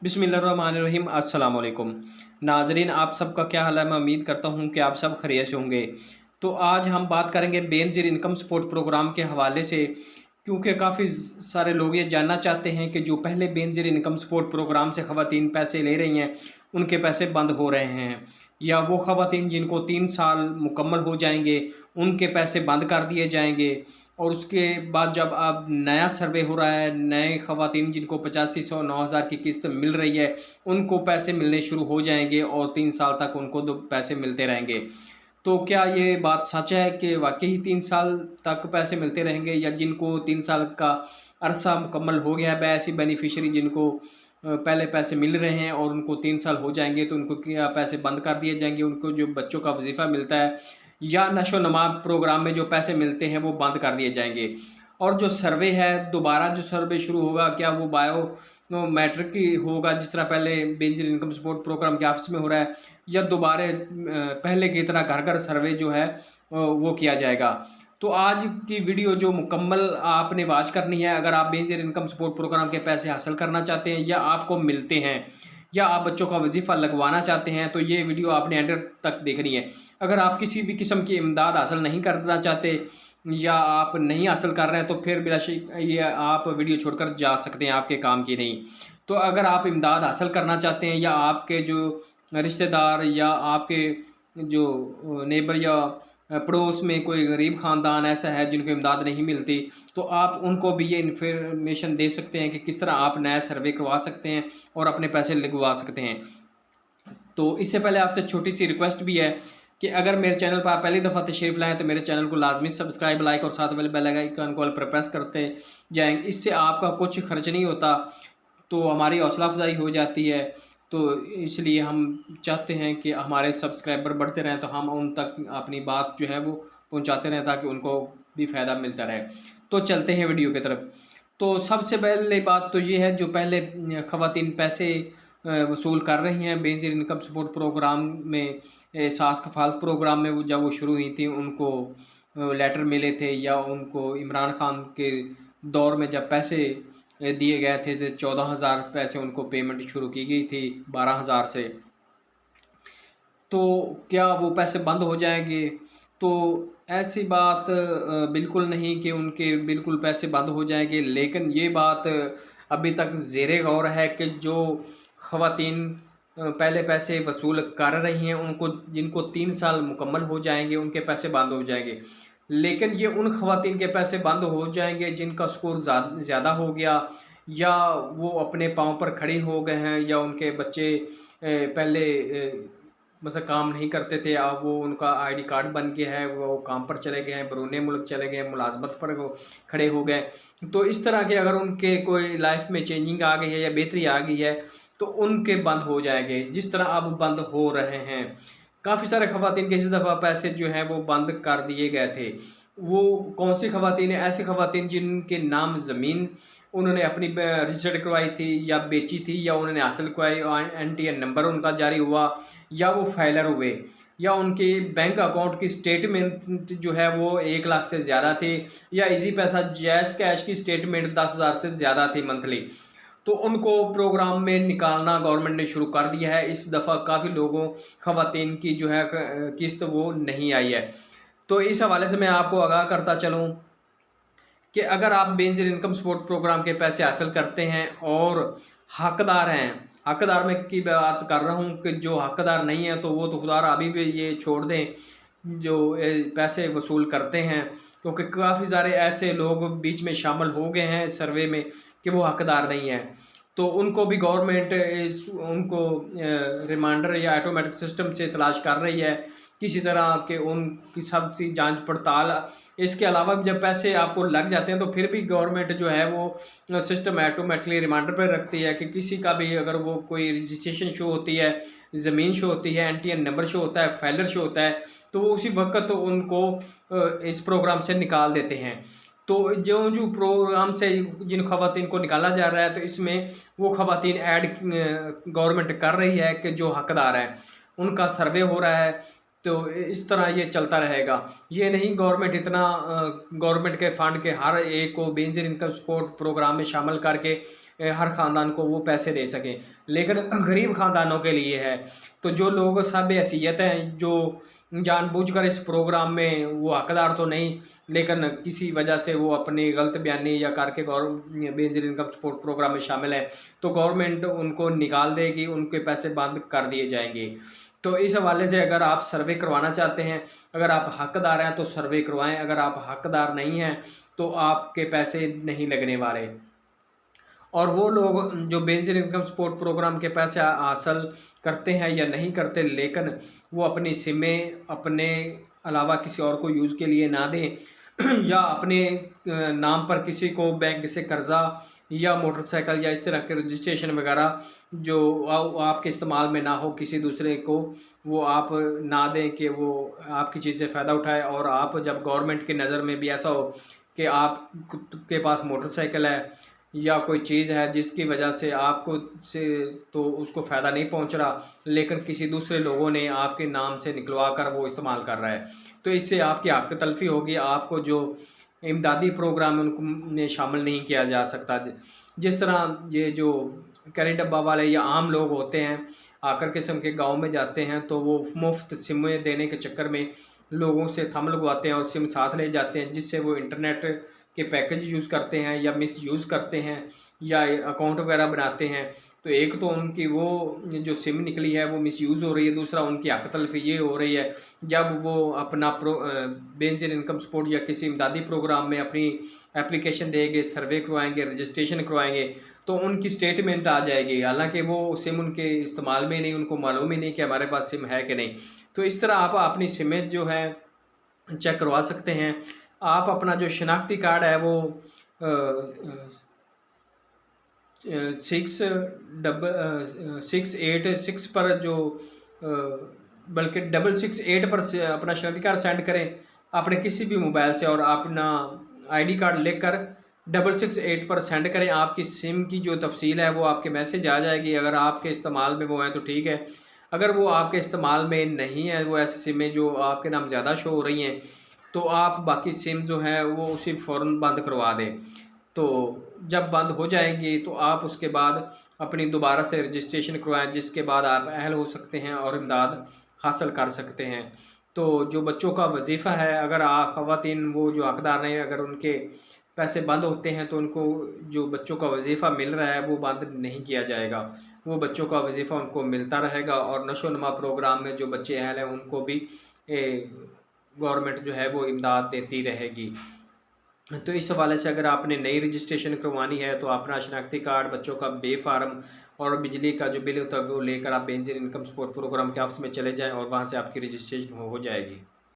बिस्मिल्लाहिर्रहमानिर्रहीम अस्सलाम वालेकुम नाजरीन, आप सबका क्या हाल है। मैं उम्मीद करता हूँ कि आप सब खैरियत से होंगे। तो आज हम बात करेंगे बेनज़ीर इनकम सपोर्ट प्रोग्राम के हवाले से, क्योंकि काफ़ी सारे लोग ये जानना चाहते हैं कि जो पहले बेनज़ीर इनकम सपोर्ट प्रोग्राम से ख़वातीन पैसे ले रही हैं उनके पैसे बंद हो रहे हैं, या वो ख़वातीन जिनको 3 साल मुकम्मल हो जाएंगे उनके पैसे बंद कर दिए जाएंगे। और उसके बाद जब अब नया सर्वे हो रहा है, नए ख़वातीन जिनको 8500 9000 की किस्त मिल रही है उनको पैसे मिलने शुरू हो जाएंगे और 3 साल तक उनको दो पैसे मिलते रहेंगे। तो क्या ये बात सच है कि वाकई ही 3 साल तक पैसे मिलते रहेंगे, या जिनको 3 साल का अरसा मुकम्मल हो गया है, ऐसी बेनिफिशरी जिनको पहले पैसे मिल रहे हैं और उनको 3 साल हो जाएंगे तो उनको क्या पैसे बंद कर दिए जाएंगे, उनको जो बच्चों का वजीफ़ा मिलता है या नशो नमा प्रोग्राम में जो पैसे मिलते हैं वो बंद कर दिए जाएंगे। और जो सर्वे है, दोबारा जो सर्वे शुरू होगा, क्या वो बायो मैट्रिक की होगा जिस तरह पहले बेनज़ीर इनकम सपोर्ट प्रोग्राम के ऑफिस में हो रहा है, या दोबारा पहले की तरह घर घर सर्वे जो है वो किया जाएगा। तो आज की वीडियो जो मुकम्मल आपने वॉच करनी है, अगर आप बेनज़ीर इनकम सपोर्ट प्रोग्राम के पैसे हासिल करना चाहते हैं या आपको मिलते हैं या आप बच्चों का वजीफ़ा लगवाना चाहते हैं, तो ये वीडियो आपने एंड तक देखनी है। अगर आप किसी भी किस्म की इमदाद हासिल नहीं करना चाहते या आप नहीं हासिल कर रहे हैं तो फिर बिलाशक ये आप वीडियो छोड़कर जा सकते हैं, आपके काम की नहीं। तो अगर आप इमदाद हासिल करना चाहते हैं या आपके जो रिश्तेदार या आपके जो नेबर या पड़ोस में कोई गरीब ख़ानदान ऐसा है जिनको इमदाद नहीं मिलती, तो आप उनको भी ये इन्फॉर्मेशन दे सकते हैं कि किस तरह आप नया सर्वे करवा सकते हैं और अपने पैसे लगवा सकते हैं। तो इससे पहले आपसे छोटी सी रिक्वेस्ट भी है कि अगर मेरे चैनल पर आप पहली दफ़ा तशरीफ़ लाएँ तो मेरे चैनल को लाजमी सब्सक्राइब, लाइक और साथ वाले बेल आइकन को ऑल पर प्रेस करते जाएंगे। इससे आपका कुछ खर्च नहीं होता, तो हमारी हौसला अफजाई हो जाती है। तो इसलिए हम चाहते हैं कि हमारे सब्सक्राइबर बढ़ते रहें, तो हम उन तक अपनी बात जो है वो पहुंचाते रहें ताकि उनको भी फ़ायदा मिलता रहे। तो चलते हैं वीडियो की तरफ। तो सबसे पहले बात तो ये है, जो पहले ख़वातीन पैसे वसूल कर रही हैं बेनज़ीर इनकम सपोर्ट प्रोग्राम में, सास कफ़ालत प्रोग्राम में, वो जब वो शुरू हुई थी उनको लेटर मिले थे, या उनको इमरान खान के दौर में जब पैसे दिए गए थे तो 14,000 पैसे उनको पेमेंट शुरू की गई थी 12,000 से। तो क्या वो पैसे बंद हो जाएंगे? तो ऐसी बात बिल्कुल नहीं कि उनके बिल्कुल पैसे बंद हो जाएंगे, लेकिन ये बात अभी तक ज़ेरे गौर है कि जो ख़वातीन पहले पैसे वसूल कर रही हैं उनको, जिनको 3 साल मुकम्मल हो जाएंगे उनके पैसे बंद हो जाएंगे। लेकिन ये उन ख़वातीन के पैसे बंद हो जाएंगे जिनका स्कोर ज़्यादा हो गया, या वो अपने पाँव पर खड़े हो गए हैं, या उनके बच्चे पहले मतलब काम नहीं करते थे, अब वो उनका आईडी कार्ड बन गया है, वो काम पर चले गए हैं, बैरून मुल्क चले गए हैं, मुलाजमत पर वो खड़े हो गए। तो इस तरह के अगर उनके कोई लाइफ में चेंजिंग आ गई है या बेहतरी आ गई है तो उनके बंद हो जाएंगे, जिस तरह अब बंद हो रहे हैं। काफ़ी सारे ख़वातीन के इस दफ़ा पैसे जो हैं वो बंद कर दिए गए थे। वो कौन सी ख़वातीन है? ऐसी ख़वातीन जिनके नाम ज़मीन उन्होंने अपनी रजिस्टर्ड करवाई थी या बेची थी, या उन्होंने हासिल करवाई, NTN नंबर उनका जारी हुआ, या वो फाइलर हुए, या उनके बैंक अकाउंट की स्टेटमेंट जो है वो 1 लाख से ज़्यादा थी, या इजी पैसा जैज़ कैश की स्टेटमेंट 10,000 से ज़्यादा थी मंथली। तो उनको प्रोग्राम में निकालना गवर्नमेंट ने शुरू कर दिया है। इस दफ़ा काफ़ी लोगों ख़वातीन की जो है किस्त वो नहीं आई है। तो इस हवाले से मैं आपको आगाह करता चलूँ कि अगर आप बेनज़ीर इनकम सपोर्ट प्रोग्राम के पैसे हासिल करते हैं और हकदार हैं, हकदार में की बात कर रहा हूँ कि जो हकदार नहीं है तो वो तो खुदा अभी भी ये छोड़ दें जो पैसे वसूल करते हैं, क्योंकि काफ़ी सारे ऐसे लोग बीच में शामिल हो गए हैं सर्वे में कि वो हकदार नहीं है। तो उनको भी गवर्नमेंट उनको रिमाइंडर या ऑटोमेटिक सिस्टम से तलाश कर रही है किसी तरह के, उनकी सबकी जांच पड़ताल। इसके अलावा जब पैसे आपको लग जाते हैं तो फिर भी गवर्नमेंट जो है वो सिस्टम ऑटोमेटिकली रिमाइंडर पर रखती है कि किसी का भी अगर वो कोई रजिस्ट्रेशन शो होती है, ज़मीन शो होती है, NTN नंबर शो होता है, फाइलर शो होता है, तो उसी वक्त तो उनको इस प्रोग्राम से निकाल देते हैं। तो जो प्रोग्राम से जिन ख़वातीन को निकाला जा रहा है, तो इसमें वो ख़वातीन ऐड गवर्नमेंट कर रही है कि जो हकदार हैं उनका सर्वे हो रहा है। तो इस तरह ये चलता रहेगा। ये नहीं गवर्नमेंट इतना गवर्नमेंट के फ़ंड के हर एक को बेनज़ीर इनकम सपोर्ट प्रोग्राम में शामिल करके हर ख़ानदान को वो पैसे दे सकें, लेकिन गरीब ख़ानदानों के लिए है। तो जो लोग सब हैसियत हैं, जो जानबूझकर इस प्रोग्राम में वो हकदार तो नहीं, लेकिन किसी वजह से वो अपनी गलत बयानी या करके बेनज़ीर इनकम सपोर्ट प्रोग्राम में शामिल है, तो गवर्नमेंट उनको निकाल देगी, उनके पैसे बंद कर दिए जाएंगे। तो इस हवाले से अगर आप सर्वे करवाना चाहते हैं, अगर आप हकदार हैं तो सर्वे करवाएं, अगर आप हकदार नहीं हैं तो आपके पैसे नहीं लगने वाले। और वो लोग जो बेनज़ीर इनकम सपोर्ट प्रोग्राम के पैसे हासिल करते हैं या नहीं करते, लेकिन वो अपनी सिमें अपने अलावा किसी और को यूज़ के लिए ना दें या अपने नाम पर किसी को बैंक से कर्ज़ा या मोटरसाइकिल या इस तरह के रजिस्ट्रेशन वगैरह जो आपके इस्तेमाल में ना हो, किसी दूसरे को वो आप ना दें कि वो आपकी चीज़ से फ़ायदा उठाए। और आप जब गवर्नमेंट की नज़र में भी ऐसा हो कि आप के पास मोटरसाइकिल है या कोई चीज़ है जिसकी वजह से आपको से तो उसको फ़ायदा नहीं पहुंच रहा, लेकिन किसी दूसरे लोगों ने आपके नाम से निकलवा कर वो इस्तेमाल कर रहा है, तो इससे आपकी हक तलफ़ी होगी। आपको जो इमदादी प्रोग्राम है उनको में शामिल नहीं किया जा सकता। जिस तरह ये जो कैरी डब्बा वाले या आम लोग होते हैं, आकर किस्म के गांव में जाते हैं तो वो मुफ्त सिमें देने के चक्कर में लोगों से थंब लगवाते हैं और सिम साथ ले जाते हैं, जिससे वो इंटरनेट के पैकेज यूज़ करते हैं या मिसयूज़ करते हैं या अकाउंट वगैरह बनाते हैं। तो एक तो उनकी वो जो सिम निकली है वो मिसयूज़ हो रही है, दूसरा उनकी हक तलफ़ी ये हो रही है जब वो अपना बेनज़ीर इनकम सपोर्ट या किसी इमदादी प्रोग्राम में अपनी एप्लीकेशन देंगे, सर्वे करवाएंगे, रजिस्ट्रेशन करवाएंगे, तो उनकी स्टेटमेंट आ जाएगी, हालांकि वो सिम उनके इस्तेमाल में नहीं, उनको मालूम ही नहीं कि हमारे पास सिम है कि नहीं। तो इस तरह आप अपनी सिमें जो है चेक करवा सकते हैं। आप अपना जो शनाख्ती कार्ड है वो 666 पर जो बल्कि 668 पर से अपना शनाख्ती कार्ड सेंड करें अपने किसी भी मोबाइल से, और अपना आईडी कार्ड लेकर 668 पर सेंड करें। आपकी सिम की जो तफसील है वो आपके मैसेज आ जाएगी। अगर आपके इस्तेमाल में वो है तो ठीक है, अगर वो आपके इस्तेमाल में नहीं है, वो ऐसी सिमें जो आपके नाम ज़्यादा शो हो रही हैं, तो आप बाकी सिम जो है वो उसी फ़ौरन बंद करवा दें। तो जब बंद हो जाएंगी तो आप उसके बाद अपनी दोबारा से रजिस्ट्रेशन करवाएं, जिसके बाद आप अहल हो सकते हैं और इमदाद हासिल कर सकते हैं। तो जो बच्चों का वजीफ़ा है, अगर ख़वातीन वो जो हकदार हैं, अगर उनके पैसे बंद होते हैं तो उनको जो बच्चों का वजीफ़ा मिल रहा है वो बंद नहीं किया जाएगा, वो बच्चों का वजीफ़ा उनको मिलता रहेगा। और नशो नमा प्रोग्राम में जो बच्चे अहल हैं उनको भी गवर्नमेंट जो है वो इमदाद देती रहेगी। तो इस हवाले से अगर आपने नई रजिस्ट्रेशन करवानी है तो अपना शनाख्ती कार्ड, बच्चों का बे फार्म और बिजली का जो बिल होता है वो लेकर आप बेनज़ीर इनकम सपोर्ट प्रोग्राम के ऑफिस में चले जाएं और वहाँ से आपकी रजिस्ट्रेशन हो जाएगी।